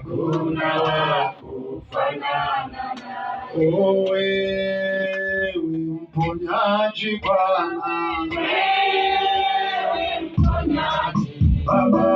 hakuna wa kufanana nawe. Wewe mponyaji Bwana, wewe mponyaji Baba,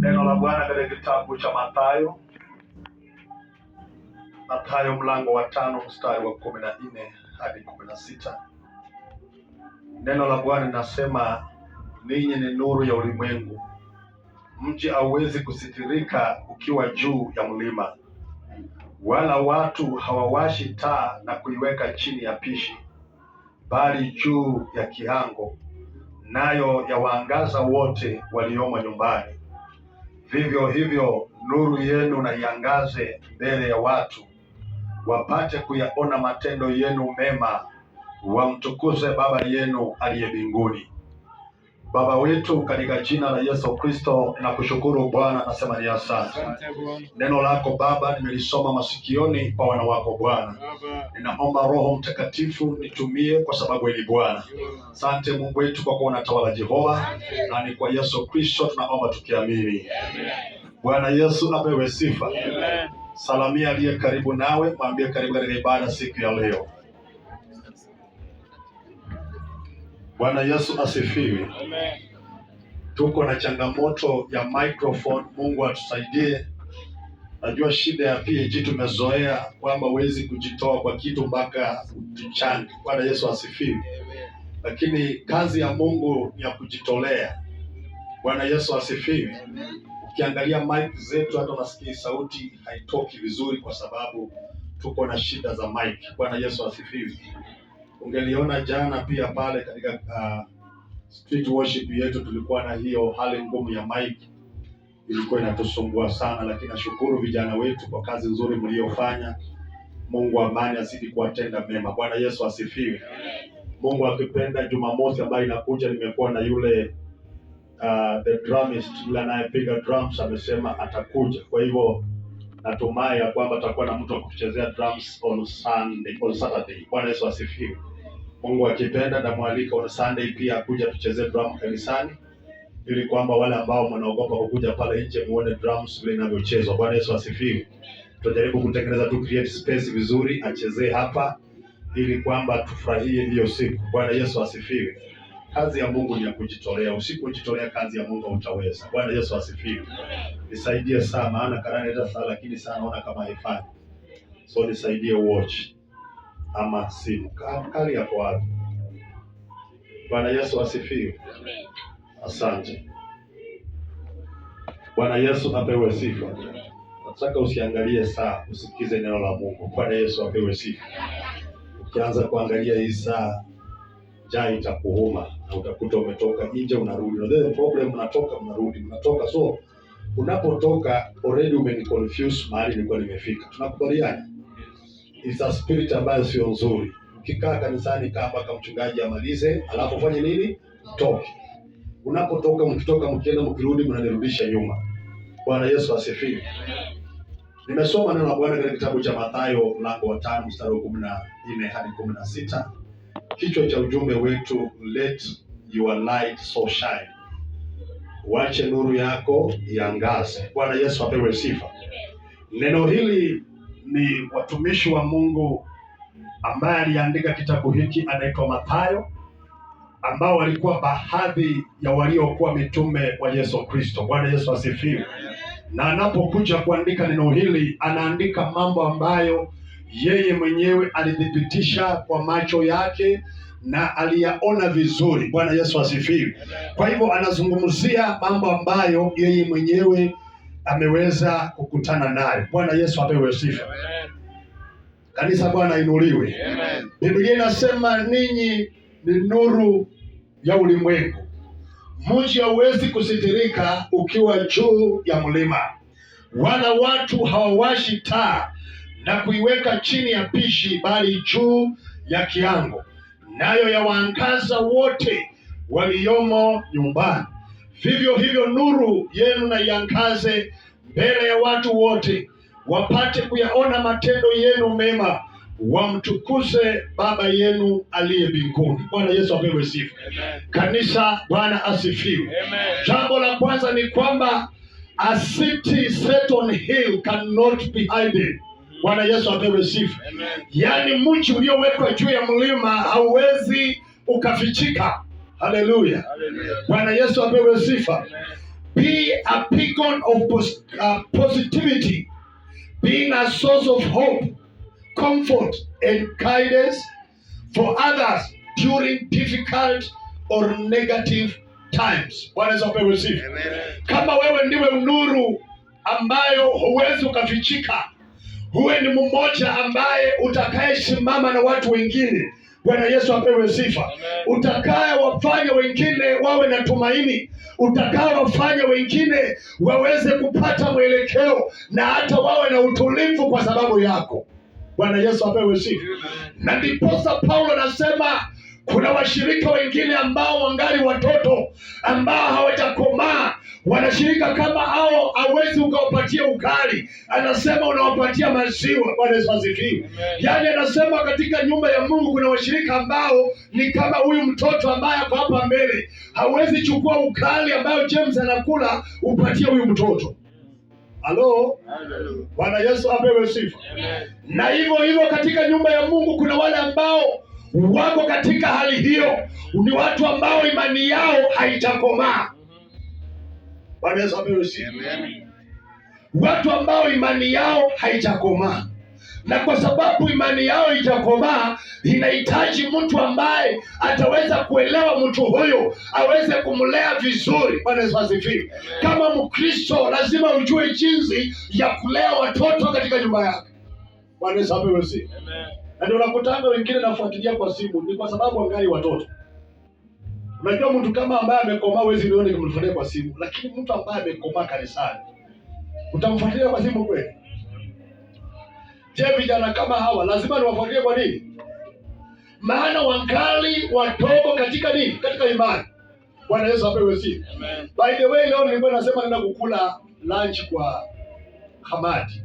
Neno la Bwana katika kitabu cha Mathayo mlango wa 5 mstari wa 14 hadi 16. Neno la Bwana linasema, ninyi ni nuru ya ulimwengu. Mji hauwezi kusitirika ukiwa juu ya mlima, wala watu hawawashi taa na kuiweka chini ya pishi, bali juu ya kiango, nayo yawaangaza wote waliomo nyumbani. Vivyo hivyo nuru yenu na iangaze mbele ya watu, wapate kuyaona matendo yenu mema, wamtukuze Baba yenu aliye mbinguni. Baba wetu, katika jina la Yesu Kristo, nakushukuru Bwana, nasema ni asante. Neno lako Baba nimelisoma masikioni kwa wana wako Bwana. Ninaomba Roho Mtakatifu nitumie kwa sababu ni Bwana. Asante Mungu wetu kwa kuwa unatawala Jehova, na ni kwa Yesu Kristo tunaomba tukiamini. Bwana Yesu apewe sifa. Salamia aliye karibu nawe, mwambie karibu katika ibada siku ya leo. Bwana Yesu asifiwe. Amen. Tuko na changamoto ya microphone, Mungu atusaidie. Najua shida ya PAG tumezoea kwamba huwezi kujitoa kwa kitu mpaka tuchange. Bwana Yesu asifiwe. Lakini kazi ya Mungu ni ya kujitolea. Bwana Yesu asifiwe. Ukiangalia mic zetu hata unasikia sauti haitoki vizuri kwa sababu tuko na shida za mic. Bwana Yesu asifiwe. Ungeliona jana pia pale katika street worship yetu tulikuwa na hiyo hali ngumu ya mic, ilikuwa inatusumbua sana, lakini nashukuru vijana wetu kwa kazi nzuri mliofanya. Mungu amani azidi kuwatenda mema. Bwana Yesu asifiwe. Mungu akipenda, Jumamosi ambayo inakuja nimekuwa na yule the drumist yule anayepiga drums amesema atakuja. Kwa hivyo natumai ya kwamba tutakuwa na mtu wa kutuchezea drums on Saturday. Bwana Yesu asifiwe. Mungu akipenda namwalika on Sunday pia kuja tuchezee drum kanisani, ili kwamba wale ambao mnaogopa kukuja pale nje muone drums vile inavyochezwa. Bwana Yesu asifiwe. Tutajaribu kutengeneza tu create space vizuri achezee hapa, ili kwamba tufurahie hiyo siku. Bwana Yesu asifiwe. Kazi ya Mungu ni ya kujitolea. Usipojitolea kazi ya Mungu hutaweza. Bwana Yesu asifiwe. Nisaidie sana, maana karani hata saa lakini sana naona kama haifanyi. So nisaidie watch ama simu. Kali yako wapi? Bwana Yesu asifiwe. Asante. Bwana Yesu apewe sifa. Nataka usiangalie saa, usikize neno la Mungu. Bwana Yesu apewe sifa. Ukianza kuangalia hii saa, njaa itakuuma na utakuta umetoka nje unarudi. No, the problem, unatoka mnatoka. So unapotoka already umeniconfuse mahali nilikuwa nimefika. Tunakubaliana? It's a spirit ambayo sio nzuri. Ukikaa kanisani kaa mpaka mchungaji amalize, alafu fanye nini? Toke. Unapotoka mkitoka mkienda mkirudi mnanirudisha nyuma. Bwana Yesu asifiwe. Nimesoma neno la Bwana katika kitabu cha Mathayo mlango wa 5 mstari wa 14 hadi 16. Kichwa cha ujumbe wetu, let your light so shine. Wache nuru yako iangaze. Bwana Yesu apewe sifa. Neno hili ni watumishi wa Mungu ambaye aliandika kitabu hiki anaitwa Mathayo, ambao walikuwa baadhi ya waliokuwa mitume wa Yesu Kristo. Bwana Yesu asifiwe. Na anapokuja kuandika neno hili, anaandika mambo ambayo yeye mwenyewe alithibitisha kwa macho yake na aliyaona vizuri. Bwana Yesu asifiwe. Kwa hivyo anazungumzia mambo ambayo yeye mwenyewe ameweza kukutana nayo. Bwana Yesu apewe sifa. Kanisa, Bwana inuliwe. Biblia inasema ninyi ni nuru ya ulimwengu. Mji hauwezi kusitirika ukiwa juu ya mlima, wala watu hawawashi taa na kuiweka chini ya pishi, bali juu ya kiango, nayo yawaangaza wote waliomo nyumbani. Vivyo hivyo nuru yenu na iangaze mbele ya watu wote, wapate kuyaona matendo yenu mema, wamtukuze Baba yenu aliye mbinguni. Bwana Yesu apewe sifa. Kanisa, Bwana asifiwe. Jambo la kwanza ni kwamba a city set on hill cannot be hidden. Bwana Yesu apewe sifa. Yaani mji uliowekwa juu ya mlima hauwezi ukafichika. Haleluya. Bwana Yesu apewe sifa. Be a beacon of positivity, being a source of hope, comfort and guidance for others during difficult or negative times. Bwana Yesu apewe sifa. Kama wewe ndiwe nuru ambayo huwezi ukafichika, huwe ni mmoja ambaye utakayesimama na watu wengine. Bwana Yesu apewe sifa. Utakaye wafanya wengine wawe na tumaini, utakaye wafanya wengine waweze kupata mwelekeo na hata wawe na utulivu kwa sababu yako. Bwana Yesu apewe sifa. Na ndiposa Paulo anasema kuna washirika wengine ambao wangali watoto, ambao hawajakomaa, wanashirika kama hao hawezi ukawapatia ukali, anasema unawapatia maziwa. Bwana Yesu asifiwe. Yaani anasema katika nyumba ya Mungu kuna washirika ambao ni kama huyu mtoto ambaye ako hapa mbele, hawezi chukua ukali ambayo James anakula upatie huyu mtoto. Halo? Bwana Yesu apewe sifa. Na hivyo katika nyumba ya Mungu kuna wale ambao wako katika hali hiyo, ni watu ambao imani yao haijakomaa. Bwana Yesu apewe sifa. Watu ambao imani yao haijakomaa, na kwa sababu imani yao haijakomaa, inahitaji mtu ambaye ataweza kuelewa mtu huyo, aweze kumlea vizuri. Bwana Yesu asifiwe. Kama Mkristo lazima ujue jinsi ya kulea watoto katika nyumba yake. Bwana Yesu apewe sifa. Na ndio unakutana wengine nafuatilia kwa simu, ni kwa sababu wangali watoto. Unajua mtu kama ambaye amekomaa huwezi nione kumfuatilia kwa simu, lakini mtu ambaye amekomaa kanisani utamfuatilia kwa simu kweli? Je, vijana kama hawa lazima niwafuatilie kwa nini? Maana wangali wadogo katika nini? Katika imani. Bwana Yesu apewe sifa. By the way, leo nilikuwa nasema nenda kukula lunch kwa Hamadi.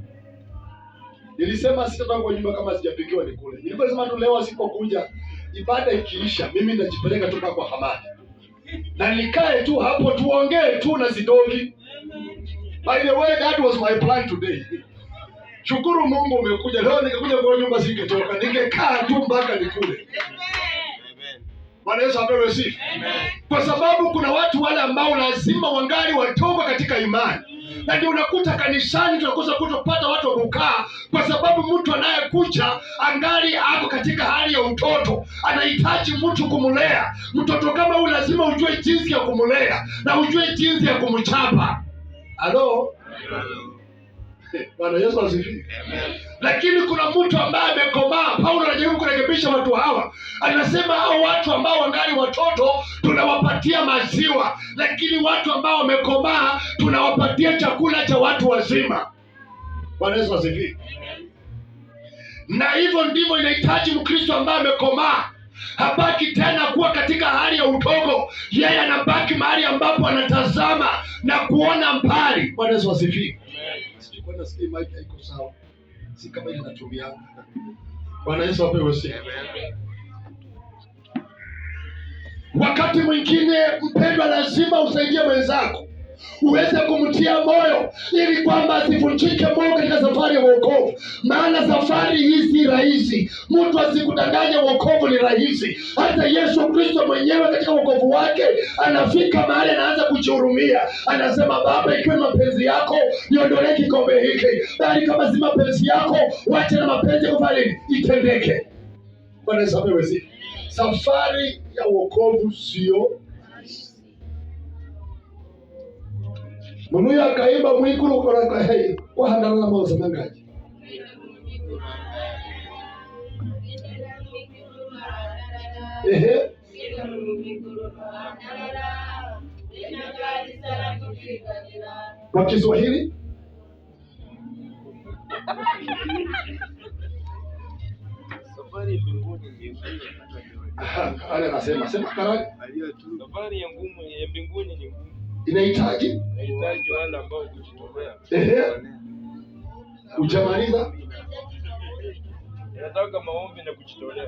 Nilisema sitatoka kwa nyumba kama sijapikiwa nikule. Niliposema tu leo asipokuja ibada ikiisha, mimi nitajipeleka tu kwa Hamadi. Na nikae tu hapo tuongee tu na Sidogi. By the way, that was my plan today. Shukuru Mungu umekuja. Leo ningekuja kwa nyumba singetoka. Ningekaa tu mpaka nikule. Bwana Yesu apewe sifa. Kwa sababu kuna watu wale ambao lazima wangali watoka katika imani. Na ndio unakuta kanisani tunakosa kutopata watu wa kukaa, kwa sababu mtu anayekuja angali ako katika hali ya utoto, anahitaji mtu kumlea. Mtoto kama huyu lazima ujue jinsi ya kumlea na ujue jinsi ya kumchapa. Halo? Bwana Yesu asifiwe. Lakini kuna mtu ambaye amekomaa. Paulo anajaribu kurekebisha watu hawa. Anasema hao watu ambao wangali watoto tunawapatia maziwa, lakini watu ambao wamekomaa tunawapatia chakula cha watu wazima. Bwana Yesu asifiwe. Na hivyo ndivyo inahitaji Mkristo ambaye amekomaa. Habaki tena kuwa katika hali ya utogo. Yeye anabaki mahali ambapo anatazama na kuona mbali. Bwana Yesu asifiwe. Sijui kwa nini mic haiko sawa. Si kama ile natumia. Bwana Yesu apewe sifa. Wakati mwingine mpendwa, lazima usaidie mwenzako, uweze kumtia moyo ili kwamba asivunjike moyo katika safari ya wokovu. Maana safari hii si rahisi. Mtu asikudanganye wokovu ni rahisi. Hata Yesu Kristo mwenyewe katika wokovu wake anafika mahali anaanza kujihurumia. Anasema, Baba, ikiwa mapenzi yako niondolee kikombe hiki, bali kama si mapenzi yako wacha na mapenzi yako bali itendeke. Bwana Yesu apewe sifa. Safari ya wokovu sio Mumuya akaimba mwikuru kwa handala mauza mangaji. Kwa Kiswahili safari ya mbinguni ni ngumu. Anasema karani. Safari ya mbinguni ni ngumu. Inahitaji wale ambao kujitolea. Ujamaliza? Nataka maombi na kujitolea.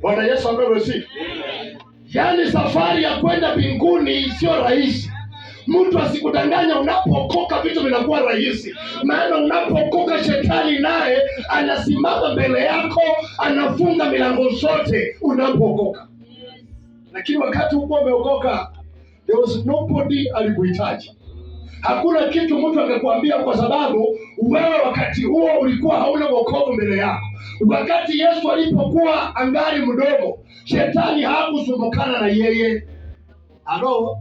Bwana Yesu apewe sifa. Yaani safari ya kwenda mbinguni sio rahisi. Mtu asikudanganya unapokoka vitu vinakuwa rahisi. Maana unapokoka shetani naye anasimama mbele yako, anafunga milango zote unapokoka. Lakini wakati uko umeokoka, there was nobody alikuhitaji. Hakuna kitu mtu akakwambia, kwa sababu wewe wakati huo ulikuwa hauna wokovu mbele yako. Wakati Yesu alipokuwa angali mdogo, shetani hakusumbukana na yeye. Halo?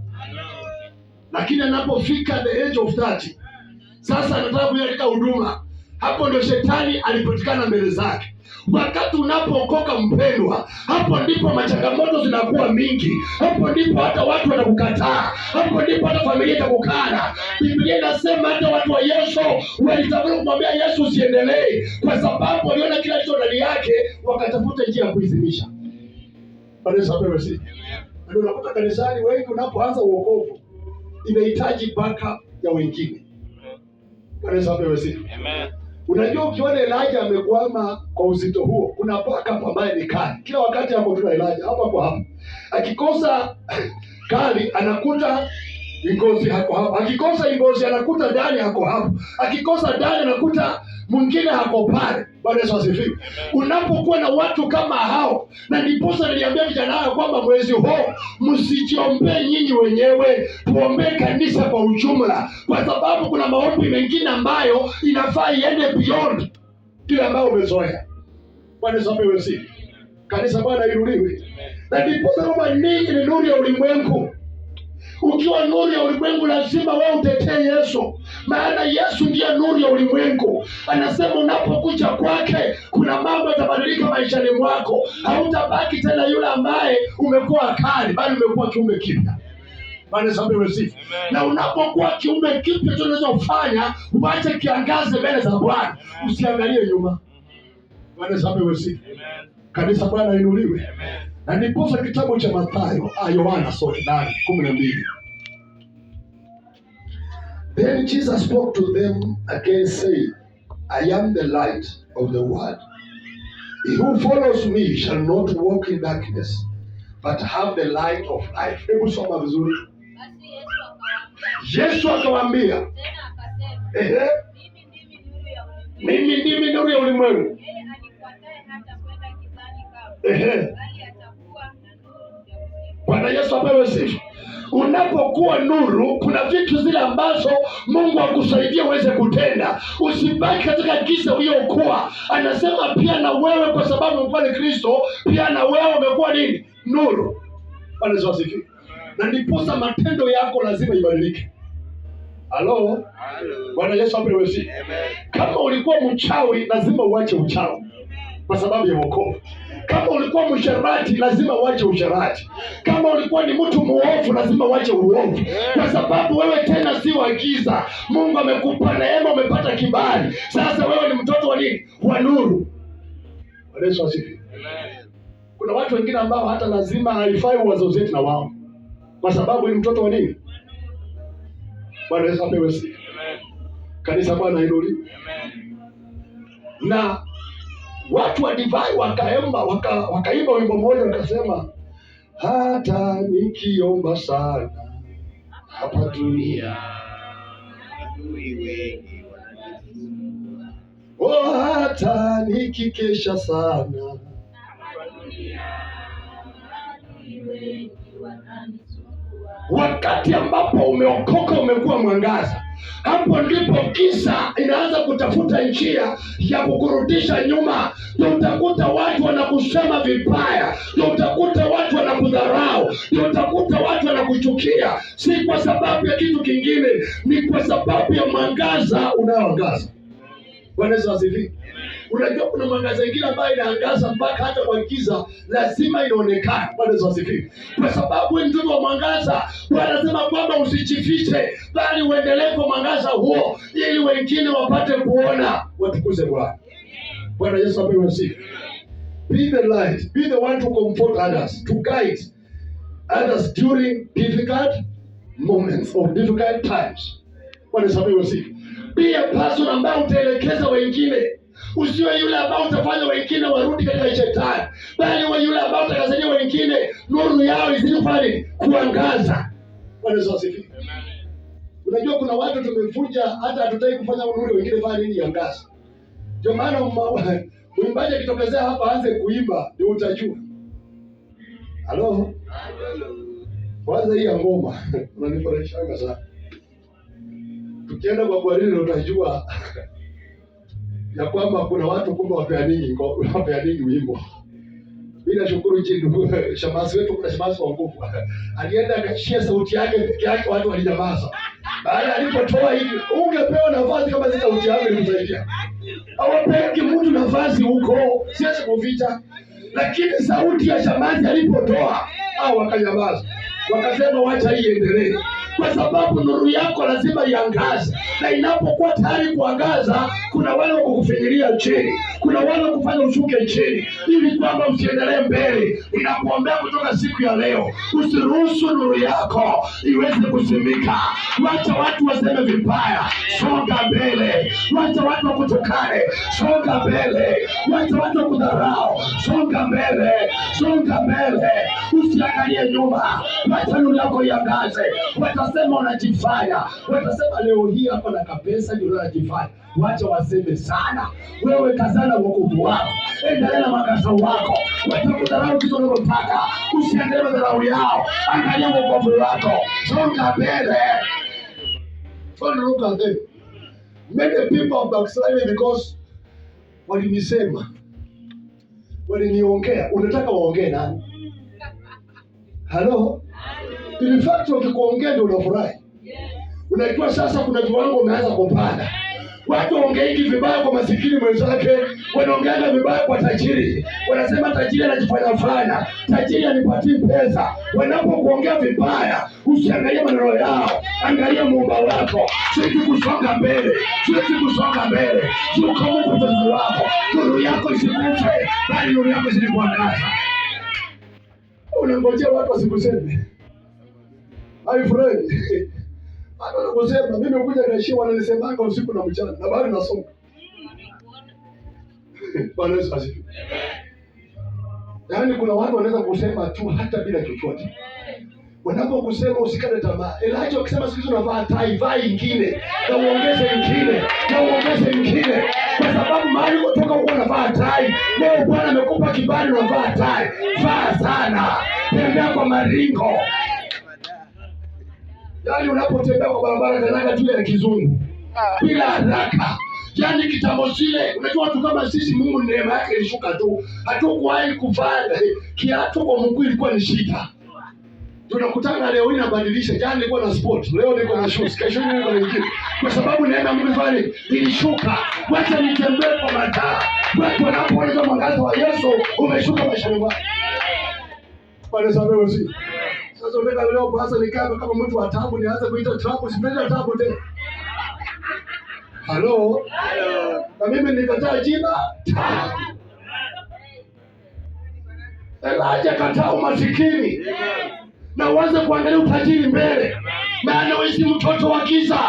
Lakini anapofika the age of 30, sasa anataka kuja katika huduma, hapo ndio shetani alipatikana mbele zake. Wakati unapookoka mpendwa, hapo ndipo machangamoto zinakuwa mingi. Hapo ndipo hata watu watakukataa. Hapo ndipo hata familia itakukana. Biblia inasema hata watu wa Yesu walitamani kumwambia Yesu usiendelee, kwa sababu waliona kila kitu ndani yake, wakatafuta njia ya kuizimisha. Bwana apewe sifa. Ndio unakuta kanisani wengi unapoanza uokovu inahitaji backup ya wengine. Bwana apewe sifa. Amen. Unajua, ukiona Elijah amekwama kwa uzito huo, kuna backup ambaye ni kali. Kila wakati hapo tuna Elijah hapa kwa hapa. Akikosa kali anakuta ngozi hako hapa. Akikosa ngozi anakuta ndani hako hapa. Akikosa ndani anakuta mwingine hako pale. Bwana Yesu asifiwe. Unapokuwa na watu kama hao, na ndiposa niliambia vijana hao kwamba mwezi huu msijiombee nyinyi wenyewe, tuombee kanisa kwa ujumla, kwa sababu kuna maombi mengine ambayo inafaa iende beyond kile ambayo umezoea. Bwana Yesu asifiwe. Kanisa Bwana irudiwe. Na ndiposa kama ninyi ni nuru ya ulimwengu. Ukiwa nuru ya ulimwengu lazima wewe utetee Yesu. Maana Yesu ndiye nuru ya ulimwengu. Anasema unapokuja kwake kuna mambo yatabadilika maishani mwako. Hautabaki tena yule ambaye umekuwa kali, bali umekuwa kiumbe kipya. Bwana sababu sifa. Na unapokuwa kiumbe kipya tunaweza kufanya uache kiangaze mbele za Bwana. Usiangalie nyuma. Bwana sababu sifa. Kanisa Bwana inuliwe. Na ndiposa kitabu cha Mathayo, Yohana 8:12. Then Jesus spoke to them again, saying, I am the light of the world. He who follows me shall not walk in darkness, but have the light of life. Hebu soma vizuri. Yesu akawaambia, mimi ndimi nuru ya ulimwengu. Bwana Yesu apewe sifa. Unapokuwa nuru, kuna vitu zile ambazo Mungu akusaidia uweze kutenda. Usibaki katika giza uliokuwa. Anasema pia na wewe, kwa sababu umekuwa ni Kristo, pia na wewe umekuwa nini? Nuru. Bwana Yesu asifiwe. Na ndiposa matendo yako lazima ibadilike. Halo? Bwana Yesu apewe sifa. Kama ulikuwa mchawi, lazima uache uchawi kwa sababu ya wokovu. Kama ulikuwa msherati, lazima uache usherati. Kama ulikuwa ni mtu muovu, lazima uache uovu, kwa sababu wewe tena si wa giza. Mungu amekupa neema, umepata kibali. Sasa wewe ni mtoto wa nini? Wa nuru. Bwana Yesu asifiwe. Kuna watu wengine ambao hata lazima haifai wazo zetu na wao, kwa sababu ni mtoto wa nini? Bwana Yesu apewe sifa. Kanisa Bwana inuliwe. Na watu wa divai wakaimba wimbo mmoja, wakasema, hata nikiomba sana hapa dunia, oh, hata nikikesha sana wakati ambapo umeokoka, umekuwa mwangaza, hapo ndipo giza inaanza kutafuta njia ya kukurudisha nyuma. Ndio utakuta watu wanakusema vibaya, ndio utakuta watu wanakudharau, ndio utakuta watu wanakuchukia. Si kwa sababu ya kitu kingine, ni kwa sababu ya mwangaza unaoangaza. Bwana Yesu asifiwe. Unajua kuna mwangaza ingine ambayo inaangaza mpaka hata kwa giza lazima inaonekana. Bwana Yesu asifiwe. Kwa sababu ni mtoto wa mwangaza, Bwana anasema kwamba usijifiche, bali uendelee kwa mwangaza huo, ili wengine wapate kuona, watukuze Bwana. Bwana Yesu apewe sifa. Be the light, be the one to comfort others, to guide others during difficult moments of difficult times. Bwana Yesu apewe sifa. Be a person ambaye utaelekeza wengine. Usiwe yule ambao utafanya wengine warudi katika shetani, bali uwe yule ambao utakazania wengine nuru yao izidi kufanya kuangaza. Bwana Yesu asifiwe. Unajua kuna watu tumevuja, hata hatutaki kufanya nuru wengine fanya nini yangaza. Ndio maana mwimbaji akitokezea hapa aanze kuimba ndio utajua. Halo? Kwanza hii ngoma unanifurahisha sana. Tukienda kwa gwaride utajua ya kwamba kuna watu kumbe wapeaningi wimbo. Bila shukuru ndugu Shamasi wetu, kuna Shamasi wa nguvu. Alienda akashia sauti yake peke yake, watu walinyamaza. Baada alipotoa hivi, ungepewa nafasi kama zile sauti yako ilimsaidia. Hawapeki mtu nafasi huko, siwezi kuficha. Lakini sauti ya Shamasi alipotoa, hao wakanyamaza. Wakasema wacha iendelee. Kwa sababu nuru yako lazima iangaze, na inapokuwa tayari kuangaza, kuna wale kukufinyilia chini, kuna wale kufanya ushuke chini, ili kwamba usiendelee mbele. Ninakuombea kutoka siku ya leo, usiruhusu nuru yako iweze kusimika. Wacha watu waseme vibaya, songa mbele. Wacha watu wakutukane, songa mbele. Wacha watu wakudharau, songa mbele. Songa mbele, usiangalie nyuma. Wacha nuru yako iangaze. Watasema unajifanya, watasema leo hii hapa na kapesa ndio unajifanya. Wacha waseme sana, wewe kazana wokovu wako, endelea na makaza wako. Watakudharau kitu unachotaka, usiendelee na dharau yao. Angalia wokovu wako, songa mbele. Don't look at them. Many people are backsliding because walinisema, waliniongea. Unataka waongee nani? Hello? In fact wakikuongea ndio unafurahi. Unajua sasa kuna viwango umeanza kupanda. Watu waongeeki vibaya kwa masikini mwenzake, wanaongeaga vibaya kwa tajiri. Wanasema tajiri anajifanya, tajiri anipatii pesa. Wanapokuongea vibaya, usiangalie maneno yao, angalia Muumba wako. Sisi kusonga mbele, sisi kusonga mbele. Sio kama mtoto wako, nuru yako isikufe, bali nuru yako izidi kuangaza. Unangojea watu wasikuseme. My friend, hata nakusema mimi kuja kaishia wananisemanga usiku na mchana na bado nasonga. Bwana Yesu asifiwe. Yaani kuna watu wanaweza kusema tu hata bila chochote. Wanapokusema usikate tamaa. Elijah akisema siku hizo unavaa tai, vaa ingine, na uongeze ingine, na uongeze ingine. Kwa sababu mahali kutoka huko unavaa tai, leo Bwana amekupa kibali unavaa tai. Vaa sana. Tembea kwa maringo. Yaani unapotembea kwa barabara kanyaga tu ya kizungu. Bila haraka. Yaani kitambo kile, unajua watu kama sisi Mungu neema yake ilishuka tu. Hatukuwahi kuvaa kiatu kwa Mungu, ilikuwa ni shida. Tunakutana leo hii nabadilisha. Jana nilikuwa na sport, leo niko na shoes, kesho niko na nyingine. Kwa sababu neema Mungu fani ilishuka. Wacha nitembee kwa mataa. Watu wanapoona mwangaza wa Yesu umeshuka maishani mwao. Bwana sababu si. Sasa unataka leo basi nikaa kama mtu wa taabu, nianze kuita taabu, sipenda taabu tena. Hello. Na mimi nikataa jina taabu. Elijah kataa umasikini. Na uanze kuangalia utajiri mbele. Maana wewe si mtoto wa giza,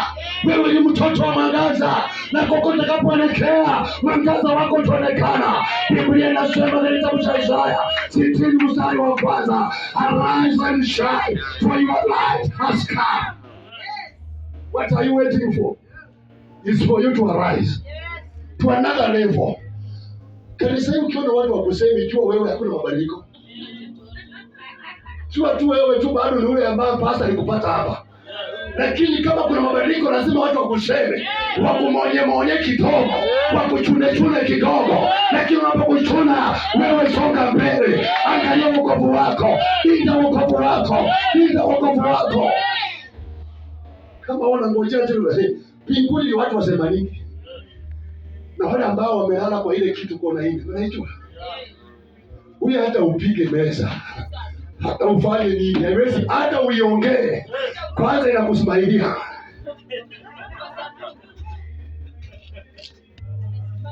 wewe ni mtoto wa mwangaza, na kokote utakapoelekea mwangaza wako utaonekana. Biblia inasema katika kitabu cha Isaya 60 mstari wa kwanza, arise and shine for your light has come. What are you waiting for? It's for you to arise to another level. Kanisa ukiona watu wakusemi jua wewe hakuna mabadiliko. Jua tu wewe tu bado ni yule ambaye pastor alikupata hapa. Lakini kama kuna mabadiliko lazima watu wakuseme, wakumonye kidogo, wakuchune kidogo. Lakini unapokuchuna wewe songa mbele, angalia wokovu wako, linda wokovu wako, linda wokovu wako. Kama unangojea tu mbinguni watu wasema nini? Na wale ambao wamelala kwa ile kitu kona hivi, unaijua? Huyu hata upige meza, hata ufanye nini, haiwezi hata uiongee. Kwanza inakusmailia.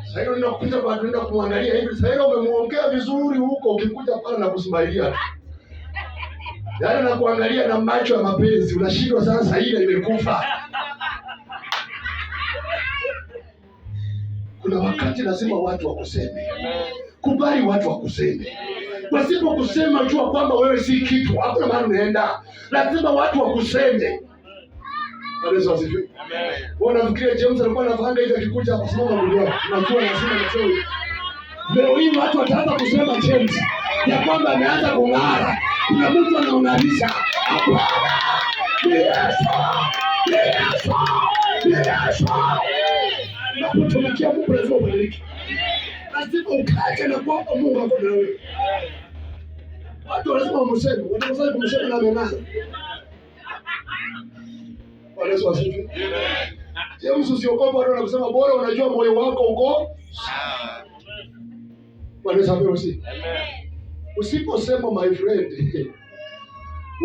Sasa hiyo ninakuja kwa tuenda kumwangalia hivi, sasa hiyo umemuongea vizuri huko, ukikuja pale na kusmailia. Yaani na kuangalia na macho ya mapenzi, unashindwa sasa ile imekufa. Kuna wakati lazima watu wakuseme. Kubali watu wakuseme. Wasipo kusema jua kwamba wewe si kitu, hakuna maana unaenda. Lazima watu wakuseme. Yesu asifiwe. Amen. Wanafikiria James alikuwa anafanya hivi akikuja kusimama mbele yao. Unajua lazima niseme. Leo hii watu wataanza kusema James ya kwamba ameanza kung'ara. Kuna mtu anaong'arisha. Yesu. Yesu. Yesu. Unapotumikia Mungu lazima ubadilike. Lazima ukae na kwamba Mungu ako na wewe. Watu lazima wamseme, wanaweza kumsema na mema. Yesu asifiwe. James usiogope watu wanasema bora unajua moyo wako uko sawa. Yesu asifiwe. Usiposema my friend,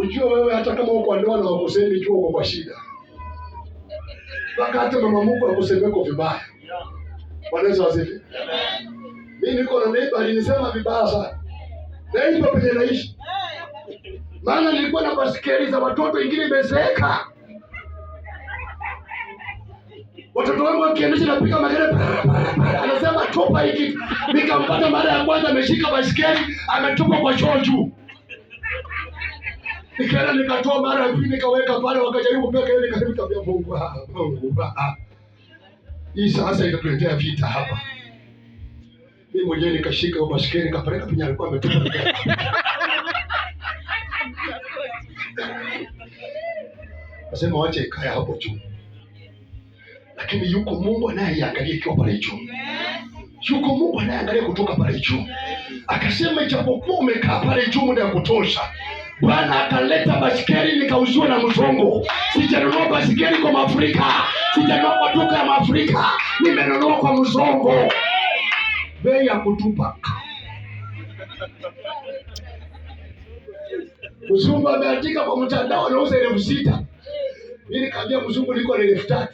ujue wewe hata kama uko ndoa na wakusemi jua uko kwa shida. Mpaka hata mama Mungu akusemeko vibaya. Yesu asifiwe. Mimi niko na neighbor alinisema vibaya sana. Neighbor penye naishi. Maana nilikuwa na basikeli za watoto ingine imezeeka. Watoto wangu wakiendesha na piga magere. Anasema tupa hiki. Nikampata mara ya kwanza ameshika basikeli, ametupa kwa choo juu. Nikaenda nikatoa mara ya pili nikaweka pale, wakajaribu kupeka ile nikambia Mungu. Hii sasa itatuletea vita hapa. Mimi mwenyewe nikashika hiyo basikeli nikapeleka penye alikuwa ametupa. Nasema wache ikae hapo juu. Lakini yuko Mungu anayeangalia ikiwa pale juu. Yuko Mungu anayeangalia kutoka pale juu. Akasema ijapokuwa umekaa pale juu muda wa kutosha, Bwana akaleta basikeli nikauziwa na mzungu. Sijanunua basikeli kwa Afrika. Sijanunua kwa duka ya Afrika. Nimenunua kwa mzungu. Bei ya kutupa. Mzungu ameandika kwa mtandao anauza 6,000. Mimi nikamwambia mzungu liko na 3,000.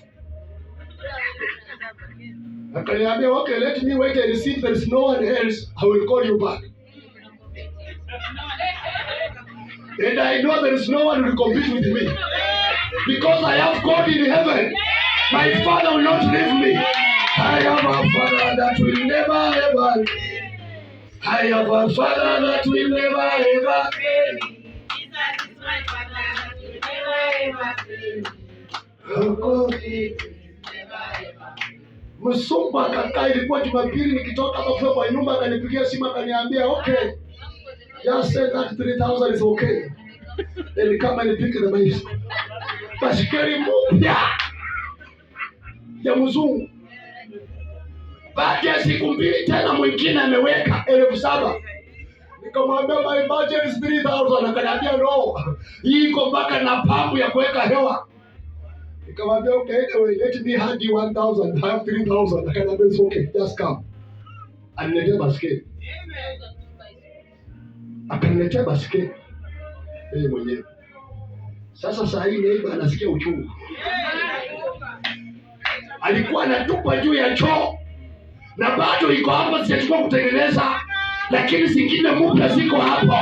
Akaniambia okay, let me wait and see if there is no one else, I will call you back. And I know there is no one who will compete with me. Because I have God in heaven. My Father will not leave me. I have a a Father that will never ever. I have a Father that will never ever fail. Jesus is my Father that will never ever fail. Oh God, never ever. Msumba kaka, ilikuwa Jumapili nikitoka hapo kwa nyumba, akanipigia simu akaniambia okay, just say that 3,000 is okay. Then kama nipike na maisha. Basikeli mpya ya mzungu. Baada ya siku mbili tena mwingine ameweka 7,000. Nikamwambia my budget is 3,000, akaniambia no. Iko mpaka na pampu ya kuweka hewa. Nikamwambia okay, let me hand you 1,000, I have 3,000. Akaniambia it's okay, just come. Aniletea basikeli. Akaniletea basikeli. Yeye mwenyewe. Sasa saa hii neighbor anasikia uchungu. Alikuwa anatupa juu ya choo na bado iko hapo, sijachukua kutengeneza, lakini zingine mpya ziko hapo,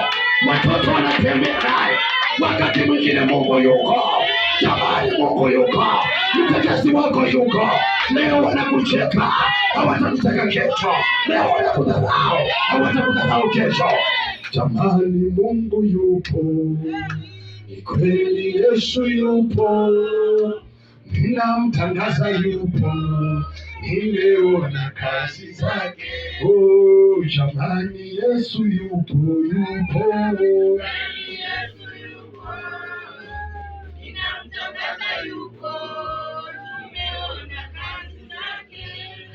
watoto wanatembea naye. Wakati mwingine Mungu yuko, jamani, Mungu yuko, mtetezi wako yuko. Leo wanakucheka, hawatakutaka kesho. Leo wanakudharau, hawatakudharau kesho. Jamani, Mungu yupo, ni kweli Yesu yupo, ninamtangaza yupo, nimeona kazi zake. Oh, jamani, Yesu yupo, yupo.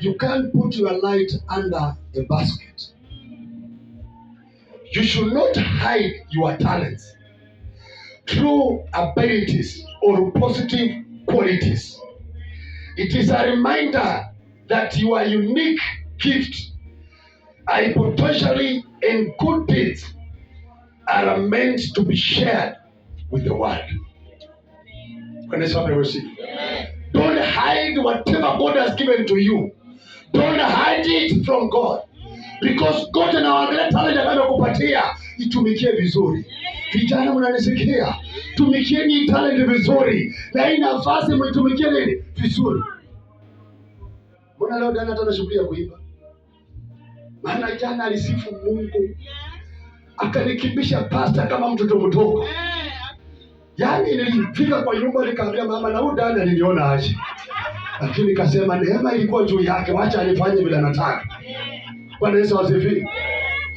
You can't put your light under a basket. You should not hide your talents, true abilities, or positive qualities. It is a reminder that your unique gift, and potentially and good deeds are meant to be shared with the world. Don't hide whatever God has given to you. Don't hide it from God. Because God anaangalia talent anayokupatia, itumikie vizuri. Vijana mnanisikia? Tumikieni talent vizuri. Na hii nafasi mtumikie nini? Vizuri. Mbona leo jana hata shughuli ya kuimba? Maana jana alisifu Mungu. Akanikimbisha pasta kama mtoto mdogo. Yaani nilifika kwa nyumba nikaambia mama, na huyu dada niliona aje. Lakini nikasema neema ilikuwa juu yake, wacha alifanye vile anataka. Bwana Yesu asifiwe.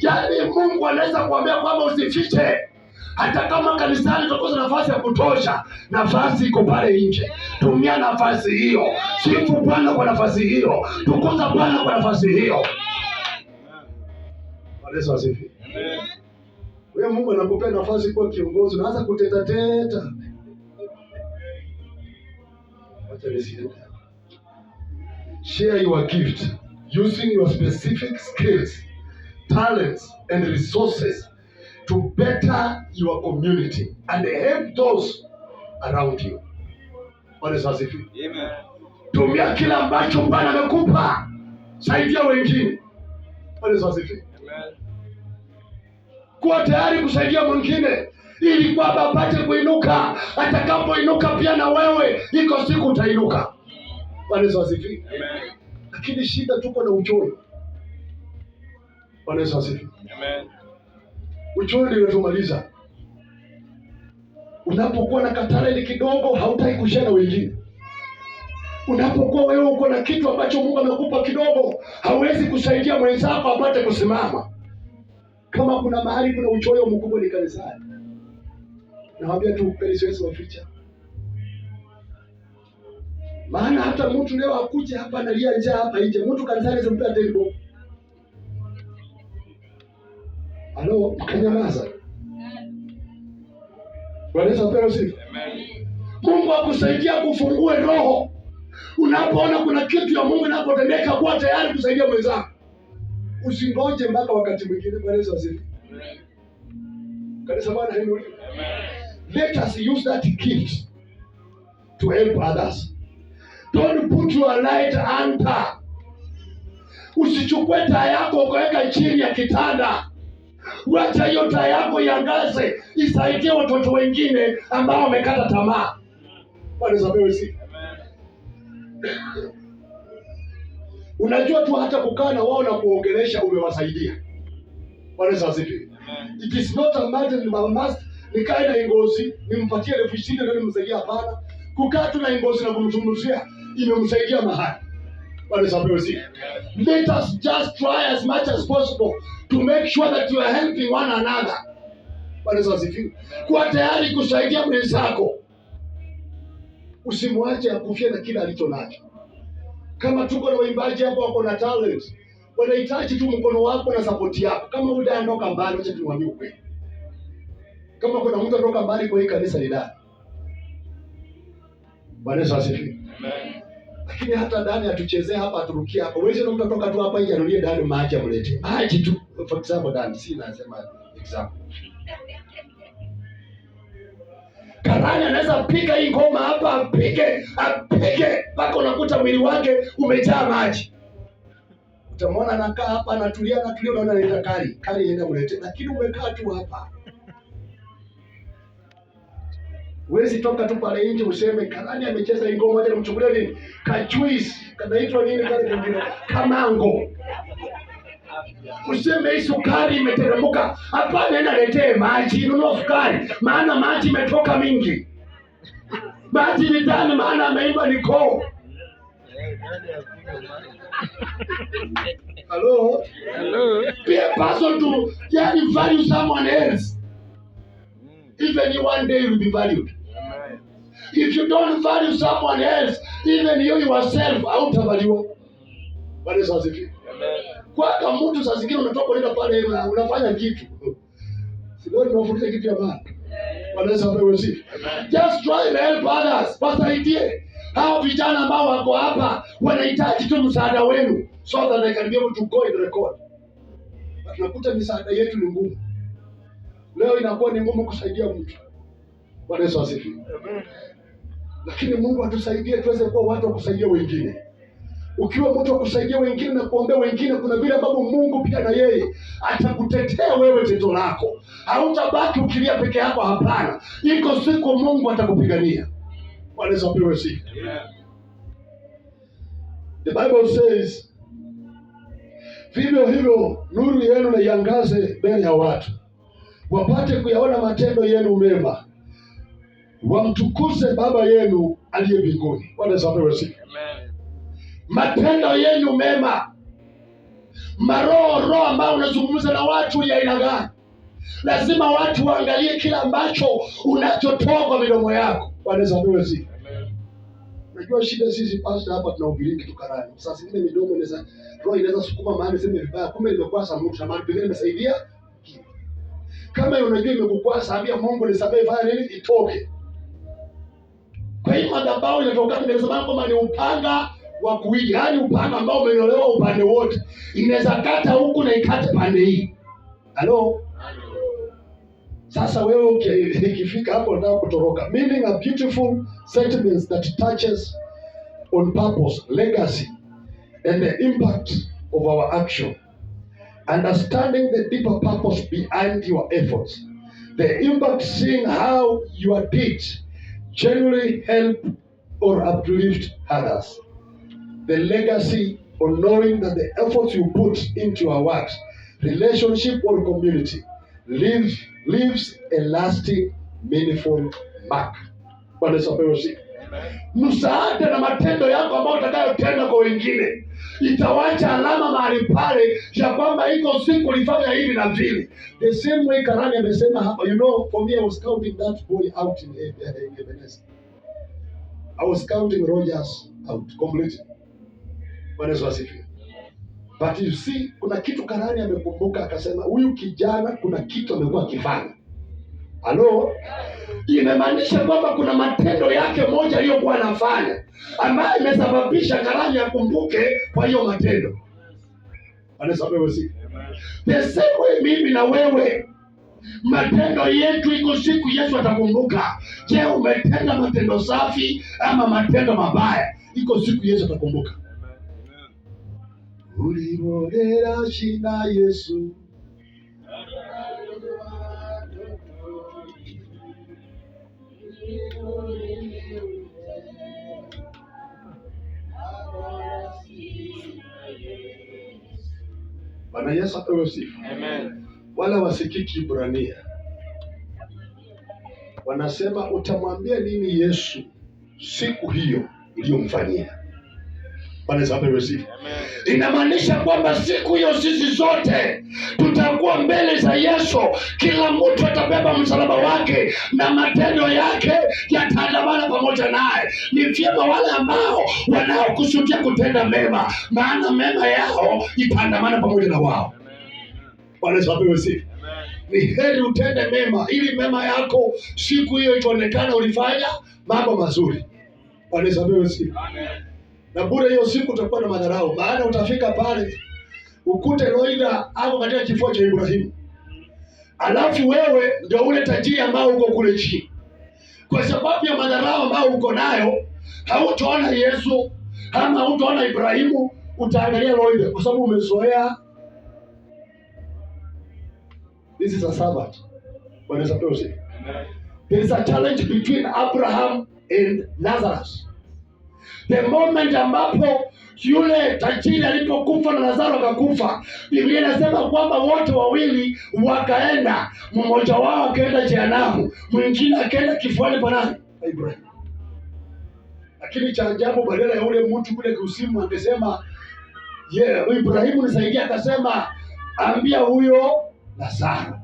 Yaani Mungu anaweza kuambia kwamba usifiche. Hata kama kanisani tukosa nafasi ya kutosha, nafasi iko pale nje. Tumia nafasi hiyo. Sifu Bwana kwa nafasi hiyo. Tukuza Bwana kwa nafasi hiyo. Bwana Yesu asifiwe. Wewe Mungu anakupea nafasi kuwa kiongozi, unaanza kuteta teta. Wacha nisiende. Share your gift using your specific skills, talents, and resources to better your community and help those around you. Bwana Yesu asifiwe. Amen. Tumia kila ambacho Bwana amekupa, saidia wengine. Bwana Yesu asifiwe. Amen. Kuwa tayari kusaidia mwingine ili kwamba apate kuinuka. Atakapoinuka pia na wewe iko siku utainuka. Bwana Yesu asifiwe. Amen. Lakini shida tuko na uchoyo. Bwana Yesu asifiwe. Amen. Uchoyo ndio unatumaliza. Unapokuwa na katalenti kidogo, hautaki kushare na wengine. Unapokuwa wewe uko na kitu ambacho Mungu amekupa kidogo, hauwezi kusaidia mwenzako apate kusimama. Kama kuna mahali kuna uchoyo mkubwa ni kanisani. Naambia tu kanisa Yesu waficha. Maana hata mtu leo akuje hapa analia njaa hapa nje, mtu kanisani simpea table. Halo, kanyamaza. Bwana Yesu asifiwe. Amen. Mungu akusaidia kufungue roho. Unapoona kuna kitu ya Mungu inapotendeka, kuwa tayari kusaidia mwenzako. Usingoje mpaka wakati mwingine. Bwana Yesu asifiwe. Amen. Kanisa Bwana hainuliwe. Amen. Let us use that gift to help others. Don't put your light under. Usichukue taa yako ukaweka chini ya kitanda. Wacha hiyo taa yako iangaze, isaidie watoto wengine ambao wamekata tamaa. Bwana Yesu asifiwe. Unajua tu hata kukaa na wao na kuongelesha umewasaidia. Bwana Yesu asifiwe. It is not a matter of must nikae na Ingozi nimpatie 20,000 ndio nimsaidia, hapana. Kukaa tu na Ingozi na kumzungumzia imemsaidia mahali. Bwana Yesu asifiwe. Let us just try as much as possible to make sure that you are helping one another. Bwana Yesu asifiwe. Kuwa tayari kusaidia mwenzako. Usimwache akufie na kila alicho nacho. Kama tuko na waimbaji hapo wako na talent, wanahitaji tu mkono wako na support yako. Kama udaondoka mbali, acha tuwaambie ukweli. Kama kuna mtu anatoka mbali kwa hii kanisa ni ndani. Bwana Yesu asifiwe. Amen. Lakini hata ndani atuchezee hapa, aturukia hapa. Wewe sio mtu atoka tu hapa nje anulie ndani maji amlete. Maji tu. For example ndani, si nasema example. Karani anaweza piga hii ngoma hapa, apige mpaka unakuta mwili wake umejaa maji. Utamwona anakaa hapa anatulia, unaona anaenda kari yenda mlete. Lakini umekaa tu hapa. Huwezi toka tu pale nje useme Karani amecheza hii ngoma, acha nimchukulie nini? Kajuice, kanaitwa nini kale kingine? Kamango. Useme hii sukari imeteremka. Hapa nenda letee maji, nunua sukari. Maana maji imetoka mingi. Maji ni ndani, maana ameimba niko. Hello? Be a person to value someone else. Even you one day you will be valued. If you don't value someone else, even you yourself hautavalue. Bwana Yesu asifiwe. Kwa kama mtu saa zingine unatoka unaenda pale unafanya kitu. Sio unafundisha kitu ya maana. Bwana Yesu asifiwe. Just try to help others. Wasaidie. Hao vijana ambao wako hapa wanahitaji tu msaada wenu so that they can be able to go and record. Tunakuta misaada yetu ni ngumu. Leo inakuwa ni ngumu kusaidia mtu. Bwana Yesu asifiwe. Lakini Mungu atusaidie tuweze kuwa watu wa kusaidia wengine. Ukiwa mtu wa kusaidia wengine na kuombea wengine, kuna vile ambavyo Mungu pia na yeye atakutetea wewe teto lako. Hautabaki ukilia peke yako, hapana. Iko siku Mungu atakupigania. Bwana Yesu asifiwe. The Bible says, vivyo hivyo nuru yenu na iangaze mbele ya watu, wapate kuyaona matendo yenu mema, wamtukuze Baba yenu aliye mbinguni. Bwana Yesu asifiwe. Matendo yenu mema. Roho ambao unazungumza na watu ya aina gani? Lazima watu waangalie kila ambacho unachotoa kwa midomo yako. Bwana Yesu asifiwe. Unajua shida sisi pastor hapa tunahubiri kitu Karani. Sasa zingine midomo inaweza, roho inaweza sukuma mahali sema vibaya, kumbe imekuwa samuta mahali pengine imesaidia. Kama unajua imekukwasa, ambia Mungu nisamehe, fanya nini itoke. Kwa hiyo madhabahu inatoka nimesema kwamba ni upanga wa kuwili, yani upanga ambao umenyolewa upande wote. Inaweza kata huku na ikate pande hii. Hello? Sasa wewe ukifika hapo ndio kutoroka. Meaning a beautiful sentiments that touches on purpose, legacy and the impact of our action. Understanding the deeper purpose behind your efforts. The impact, seeing how your deeds genuinely help or uplift others. The legacy on knowing that the efforts you put into your works, relationship or community leaves a lasting, meaningful mark. Bwana Yesu asifiwe. Msaada na matendo yako ambayo utakayotenda kwa wengine itawacha alama mahali pale ya kwamba iko siku ulifanya hivi na vile. The same way Karani amesema hapa, you know, for me I was counting that boy out in Ebenezer. I was counting Rogers out completely. Bwana Yesu asifiwe. But you see, kuna kitu Karani amekumbuka akasema huyu kijana kuna kitu amekuwa akifanya. Halo? Imemaanisha kwamba kuna matendo yake moja aliyokuwa anafanya ambayo imesababisha Karani akumbuke kwa hiyo matendo. Bwana Yesu asifiwe. The same way mimi na wewe, matendo yetu iko siku Yesu atakumbuka. Je, umetenda matendo safi ama matendo mabaya? Iko siku Yesu atakumbuka. Uliborera shina Yesu. Bwana Yesu apewe sifa. Amen. Wala wasikii Kiebrania wanasema, utamwambia nini Yesu siku hiyo uliyomfanyia? Bwana Yesu apewe sifa. Inamaanisha kwamba siku hiyo sisi zote tutakuwa mbele za Yesu. Kila mtu atabeba msalaba wake na matendo yake yataandamana pamoja naye. Ni vyema wale ambao wanaokusudia kutenda mema, maana mema yao itaandamana pamoja na wao. Bwana Yesu apewe sifa. Ni heri utende mema ili mema yako siku hiyo itaonekana ulifanya mambo mazuri. Bwana Yesu apewe sifa. Na bure hiyo siku utakuwa na madharau, maana utafika pale ukute Loida hapo katika kifua cha Ibrahimu, alafu wewe ndio ule tajiri ambao uko kule chini. Kwa sababu ya madharau ambao uko nayo, hautaona Yesu ama hautaona Ibrahimu, utaangalia Loida kwa sababu umezoea. This is a Sabbath. Bwana Yesu apewe sifa. There is a challenge between Abraham and Lazarus. The moment ambapo yule tajiri alipokufa na Lazaro akakufa, Biblia inasema kwamba wote wawili wakaenda, mmoja wao akaenda jehanamu, mwingine akaenda kifuani pa nani? Ibrahim. Lakini cha ajabu, badala ya ule mtu kule kusimu angesema Ibrahimu nisaidie, akasema ambia huyo Lazaro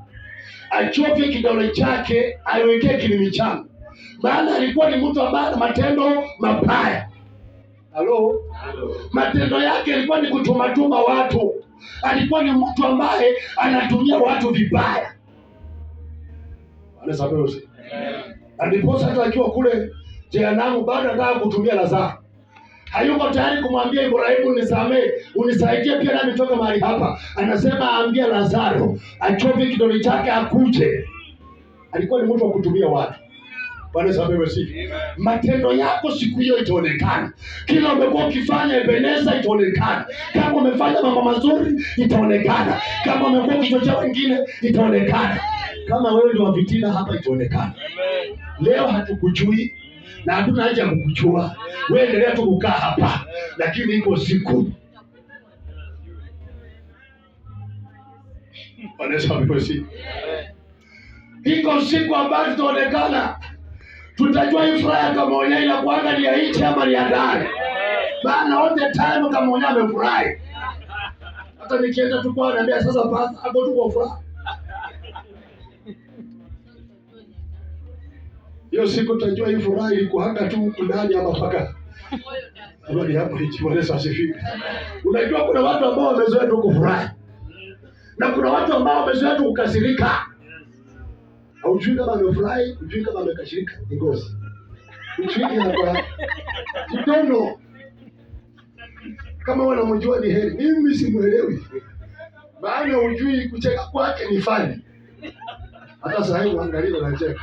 achovye kidole chake aiwekee kilimi changu, maana alikuwa ni mtu ambaye ana matendo mabaya. Halo. Matendo yake yalikuwa ni kutumatuma watu. Alikuwa ni mtu ambaye anatumia watu vibaya. Anasamehe. Aliposa hata akiwa kule jehanamu bado anataka kutumia Lazaro. Hayuko tayari kumwambia Ibrahimu nisamee, unisaidie pia nami toka mahali hapa. Anasema aambia Lazaro achovye kidole chake akuje. Alikuwa ni mtu wa kutumia watu. Bwana sababu sifi. Matendo yako siku hiyo itaonekana. Kila umekuwa ukifanya Ebeneza itaonekana. Kama umefanya mambo mazuri itaonekana. Kama umekuwa ukichochea wengine itaonekana. Kama wewe ndio wavitina hapa itaonekana. Leo hatukujui na hatuna haja ya kukujua. Wewe endelea tu kukaa hapa, lakini iko siku. Bwana sababu sifi. Iko siku ambayo tutaonekana. Tutajua hii furaha kama mwenyewe inakuanga ni ya nje ama ni ya ndani. Maana all the time kama mwenyewe amefurahi. Hata nikienda tu kwa ananiambia sasa basi hapo tu kwa furaha. Hiyo siku tutajua hii furaha ilikuwa hanga tu ndani ama paka. Habari hapo hichi wale sasifika. Unajua kuna watu ambao wamezoea tu kufurahi. Na kuna watu ambao wamezoea tu kukasirika. Haujui kama amefurahi, hujui kama amekasirika, ni ngozi. Hujui hapa. You don't know. Kama wanamjua ni heri. Mimi simuelewi. Maana hujui kucheka kwake ni fani. Hata sasa hivi angalia na cheka.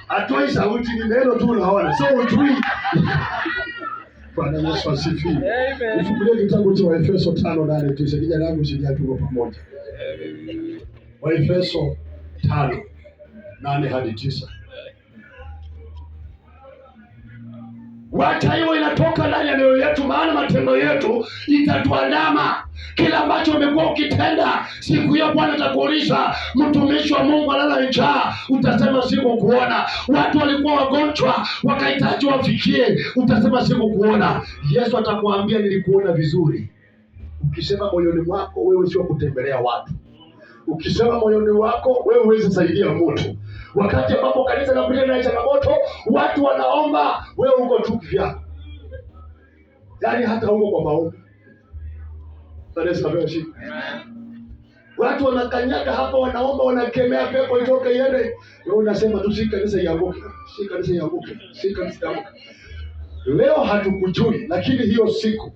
Atoi sauti ni neno tu unaona. So hujui. Bwana Yesu asifiwe. Amen. Ufungulie kitabu cha Waefeso 5:8 tusije langu sija tuko pamoja. Waefeso 5:8 hadi 9. Wacha hiyo inatoka ndani ya mioyo yetu, maana matendo yetu itatuandama. Kila ambacho umekuwa ukitenda siku hiyo Bwana atakuuliza, mtumishi wa Mungu alala njaa, utasema sikukuona. Watu walikuwa wagonjwa wakahitaji wafikie, utasema sikukuona. Yesu atakuambia nilikuona vizuri. Ukisema moyoni mwako wewe sio kutembelea watu. Ukisema moyoni wako wewe huwezi saidia mtu. Wakati ambapo kanisa linapitia na changamoto, watu wanaomba, wewe uko tu vyako. Yaani hata huko kwa maombi. Amen. Watu wanakanyaga hapa, wanaomba, wanakemea pepo itoke iende. Wewe unasema tu si kanisa ianguke. Si kanisa ianguke. Si kanisa ianguke. Leo hatukujui, lakini hiyo siku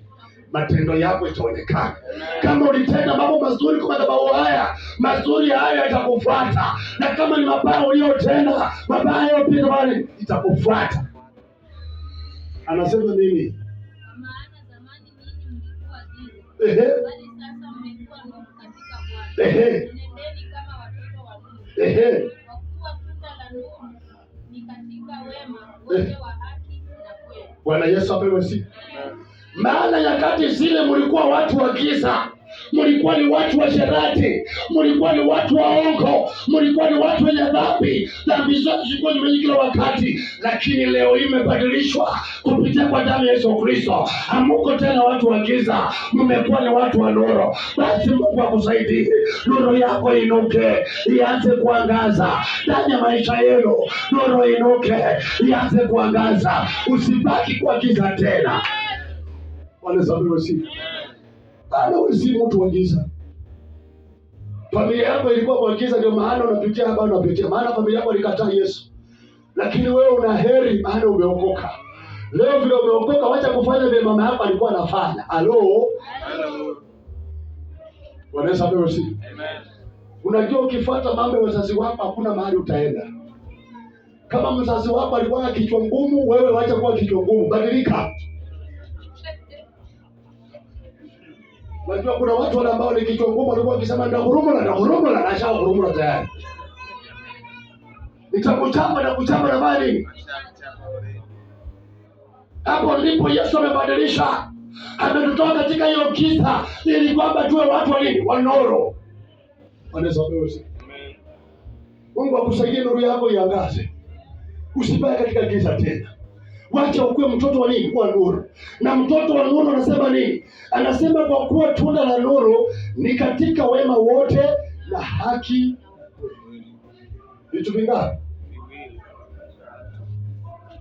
matendo yako itaonekana. Kama ulitenda mambo mazuri kwa madhabahu haya, mazuri haya yatakufuata. Na kama ni mabaya uliyotenda, mabaya pia bali itakufuata. Anasema nini? Maana zamani ninyi mlikuwa giza, bali sasa mmekuwa nuru katika Bwana. Nendeni kama watoto wa nuru. Kwa kuwa tunda la nuru ni katika wema wote wa haki na kweli. Bwana Yesu apewe sifa. Maana nyakati zile mlikuwa watu wa giza, mlikuwa ni watu wa sherati, mlikuwa ni watu waongo, mlikuwa ni watu wenye dhambi. Dhambi zote zilikuwa nyingi kila wakati, lakini leo hii imebadilishwa kupitia kwa damu ya Yesu Kristo. Hamuko tena watu wa giza, mmekuwa ni watu wa nuru. Basi Mungu akusaidie, nuru yako inuke, ianze kuangaza ndani ya maisha yenu. Nuru inuke, ianze kuangaza, usibaki kwa giza tena. Wale sababu si wewe si mtu wa giza. Familia yako ilikuwa kwa giza, ndio maana unapitia hapa unapitia. Maana familia yako ilikataa Yesu. Lakini wewe una heri maana umeokoka. Leo vile umeokoka, wacha kufanya vile mama yako alikuwa anafanya. Halo. Bwana sababu si. Amen. Unajua ukifuata mambo ya wazazi wako hakuna mahali utaenda. Kama mzazi wako alikuwa na kichwa ngumu, wewe wacha kuwa kichwa ngumu, badilika. Unajua kuna watu wale ambao ni kichwa ngumu walikuwa wakisema ndahurumula na shao hurumula tayari. Nitakuchamba na bali. Hapo ndipo Yesu amebadilisha. Ametutoa katika hiyo giza ili kwamba tuwe watu wa nuru. Wanaweza wewe. Mungu akusaidie nuru yako iangaze. Usibaki katika giza tena. Wacha ukuwe mtoto wa nini? Wa nuru. Na mtoto wa nuru anasema nini? Anasema kwa kuwa tunda la nuru ni katika wema wote na haki. Vitu vingapi?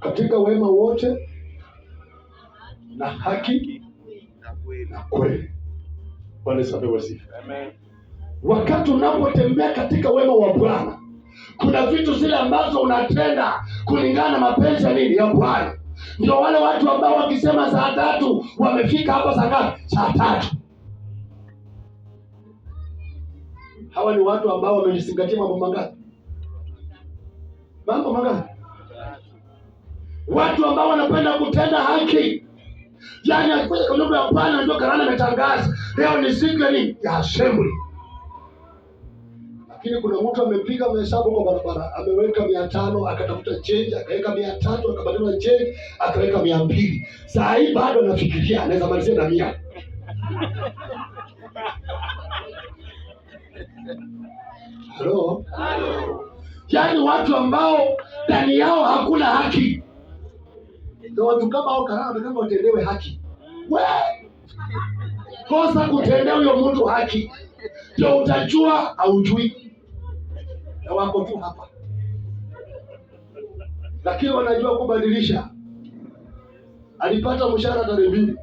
Katika wema wote na haki na kweli. Bwana asifiwe sifa. Amen. Wakati unapotembea katika wema wa Bwana, kuna vitu zile ambazo unatenda kulingana na mapenzi ya nini? Ya Bwana. Ndio wale watu ambao wakisema saa 3 wamefika hapa saa ngapi? Saa 3. Hawa ni watu ambao wamejizingatia mambo mangapi? Mambo mangapi? Watu ambao wanapenda kutenda haki. Yaani akifanya kwa mambo ya Bwana ndio karana ametangaza. Leo ni siku ya assembly. Lakini kuna mtu amepiga mahesabu kwa barabara, ameweka 500, akatafuta change, akaweka 300, akabadilika change, akaweka 200. Saa hii bado anafikiria anaweza malizia na 100. Hello? Yaani watu ambao ndani yao hakuna haki. Ndio watu kama hao karana kama watendewe haki. Kosa kutendewa huyo mtu haki. Ndio utajua haujui. Na wako tu hapa. Lakini wanajua kubadilisha. Alipata mshahara tarehe 2.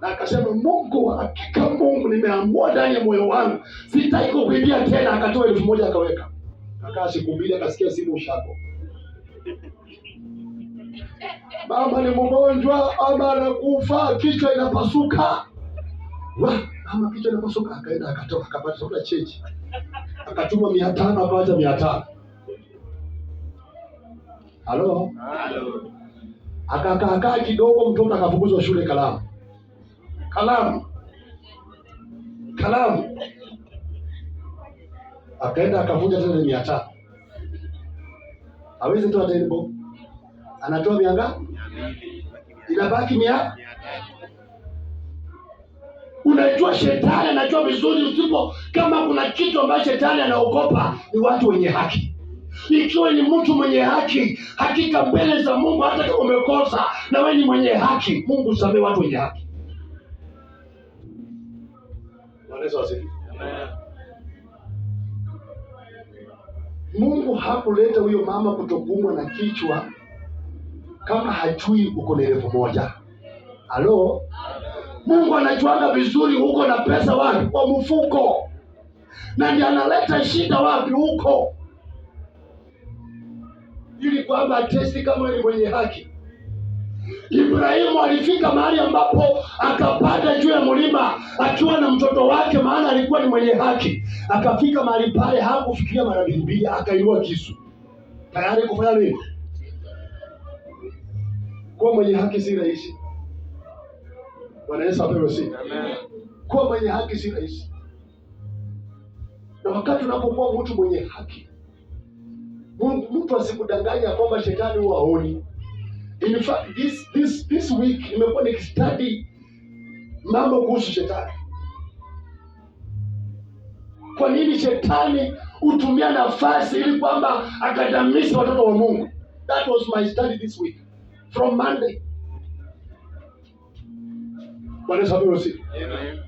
Na akasema Mungu, hakika Mungu nimeamua ndani ya moyo wangu sitaki kukuibia tena. Akatoa 1000 akaweka. Akakaa siku 2 akasikia simu ushako. Mama ni mgonjwa, ama anakufa, kichwa inapasuka. Mama kichwa inapasuka, akaenda akatoka akapata soda change. Akatuma 500 akawacha 500. Halo? Akakaa kidogo, mtoto akafukuzwa shule kalamu. Akaenda akavuja tena 500. Hawezi toa tena bob. Anatoa mianga? Inabaki 100. Unajua shetani anajua vizuri usipo kama kuna kitu ambacho shetani anaogopa ni watu wenye haki. Ikiwa ni mtu mwenye haki, hakika mbele za Mungu hata kama umekosa na wewe ni mwenye haki, Mungu samehe watu wenye haki. Wanaweza wasiki. Mungu hakuleta huyo mama kutokumwa na kichwa kama hajui uko na 1000. Halo? Mungu anajuanga vizuri huko na pesa wapi? Kwa mfuko. Na ndiye analeta shida wapi? Huko. Ili kwamba atesti kama ni mwenye haki. Ibrahimu alifika mahali ambapo akapanda juu ya mlima akiwa na mtoto wake, maana alikuwa ni mwenye haki. Akafika mahali pale hakufikiria mara 2, akainua kisu. Tayari kufanya nini? Kuwa mwenye haki si rahisi. Bwana Yesu apewe sifa. Amen. Kuwa mwenye haki si rahisi. Na wakati unapokuwa mtu mwenye haki, mtu asikudanganya kwamba shetani huwa haoni. In fact, this week nimekuwa nikistudy mambo kuhusu shetani. Kwa nini shetani hutumia nafasi ili kwamba akadamisha watoto wa Mungu? That was my study this week from Monday. Bwana sababu si. Amen.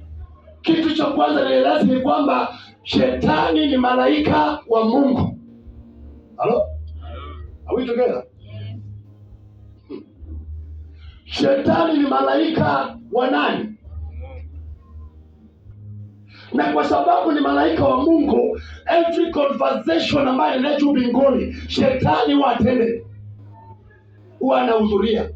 Kitu cha kwanza nieleze ni kwamba shetani ni malaika wa Mungu. Hello? Are we together? Shetani ni malaika wa nani? Na kwa sababu ni malaika wa Mungu, every conversation ambayo inaletwa mbinguni, shetani huwa attended, huwa anahudhuria.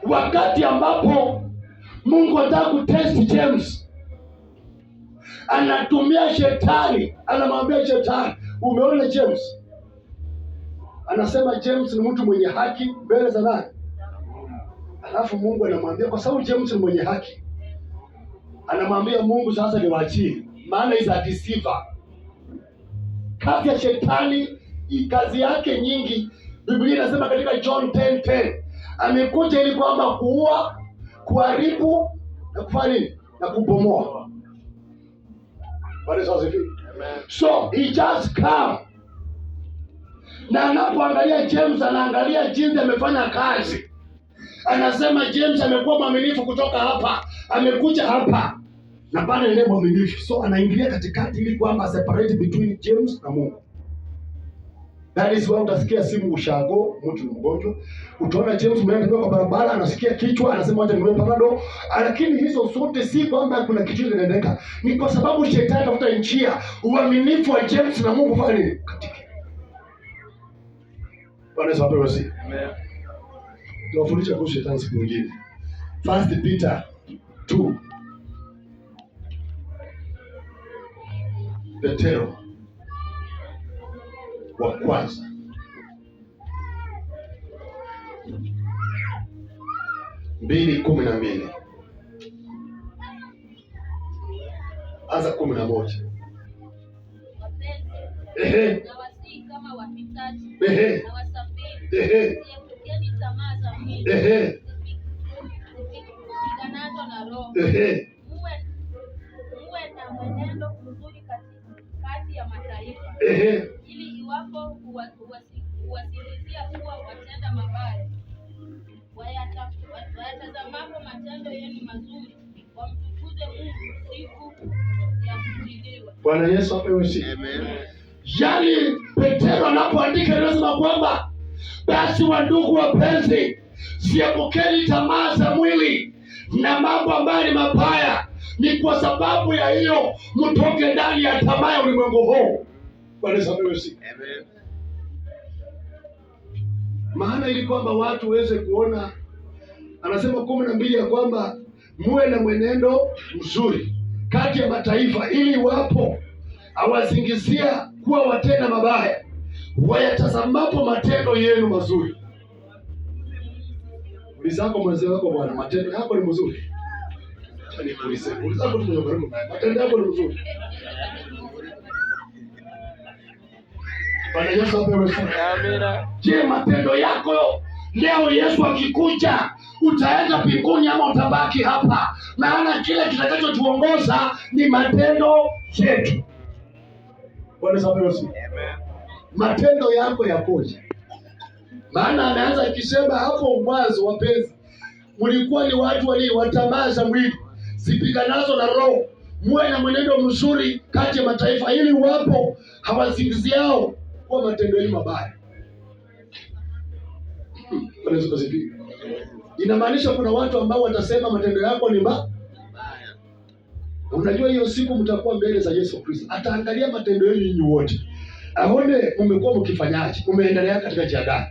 Wakati ambapo Mungu anataka kutest James, anatumia shetani, anamwambia shetani, umeona James? Anasema James ni mtu mwenye haki mbele za nani? Alafu Mungu anamwambia, kwa sababu James ni mwenye haki, anamwambia Mungu sasa niwaachie, maana is a deceiver. Kazi ya shetani, kazi yake nyingi, Biblia inasema katika John 10:10, amekuja ili kwamba kuua, kuharibu na kufanya nini? Na kubomoa. Bwana Yesu asifiwe. So he just come. Na anapoangalia James, anaangalia jinsi amefanya kazi. Anasema James amekuwa mwaminifu kutoka hapa, amekuja hapa na bado yeye mwaminifu. So anaingilia katikati ili kwamba separate between James na Mungu. That is why utasikia simu ushago, mtu ni mgonjwa. Utaona James mwenyewe kwa barabara anasikia kichwa, anasema acha niwe panado. Lakini hizo zote si kwamba kuna kitu kinaendelea. Ni kwa sababu shetani tafuta njia uaminifu wa James na Mungu fanya nini? Katika. Bwana Yesu apewe sifa. Amen. Tuwafundisha kuhusu shetani siku nyingine. 1 Peter 2. Petero wa kwanza 2:12 anza 11. Nawasihi kama wapitaji Ehe. na wasafiri, Ehe. ziepukeni tamaa za mwili Ehe. zipiganazo na roho. Ehe. Muwe na mwenendo mzuri kati ya mataifa, Ehe. ili iwapo huwasikilizia kuwa watenda mabaya, wayatazamapo matendo yenu mazuri, wamtukuze Mungu siku ya kujiliwa. Bwana Yesu apewe sifa. Amen. Yaani Petero anapoandika anasema kwamba basi wandugu wapenzi, ziepukeni tamaa za mwili na mambo ambayo ni mabaya, ni kwa sababu ya hiyo mtoke ndani ya tamaa ya ulimwengu huu. Bwana Yesu apewe sifa. Amen. Maana ili kwamba watu waweze kuona, anasema 12 ya kwamba muwe na mwenendo mzuri kati ya mataifa, ili wapo awazingizia kuwa watenda mabaya, wayatazamapo matendo yenu mazuri. Ulizako mwenzako wako, bwana, matendo yako ni mzuri. Ulizako matendo yako ni mzuri. Bwana Yesu apewe sifa. Amina. Je, matendo yako leo Yesu akikuja utaenda mbinguni ama utabaki hapa? Maana kile kitakachotuongoza ni matendo yetu. Bwana sababu si. Matendo yako yakoje? Maana anaanza akisema hapo mwanzo, wapenzi, mlikuwa ni watu waliowatamaza mwili, zipiganazo na roho. Muwe na mwenendo mzuri kati ya mataifa, ili wapo hawasingiziao kwa matendo yenu mabaya. Inamaanisha kuna watu ambao watasema matendo yako ni mabaya. Unajua hiyo siku mtakuwa mbele za Yesu Kristo, ataangalia matendo yenu nyinyi wote, aone mmekuwa mkifanyaje, umeendelea katika njia gani.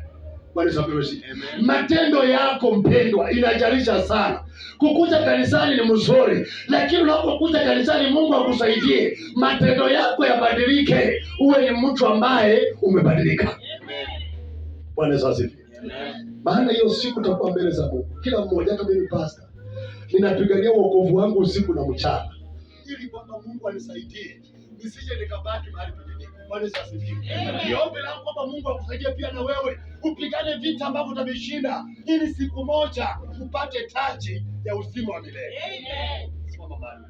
Bwana sababu si. Matendo yako mpendwa inajalisha sana. Kukuja kanisani ni mzuri, lakini unapokuja kanisani Mungu akusaidie matendo yako yabadilike, uwe ni mtu ambaye umebadilika. Bwana sababu. Maana hiyo siku tutakuwa mbele za Mungu. Kila mmoja, hata mimi pastor, ninapigania wokovu wangu usiku na mchana, ili kwamba Mungu anisaidie nisije nikabaki mahali pengine. Bwana asifiwe. Niombe langu kwamba Mungu akusaidie pia na wewe upigane vita ambavyo utavishinda, ili siku moja upate taji ya uzima wa milele. Amen. Simama mahali.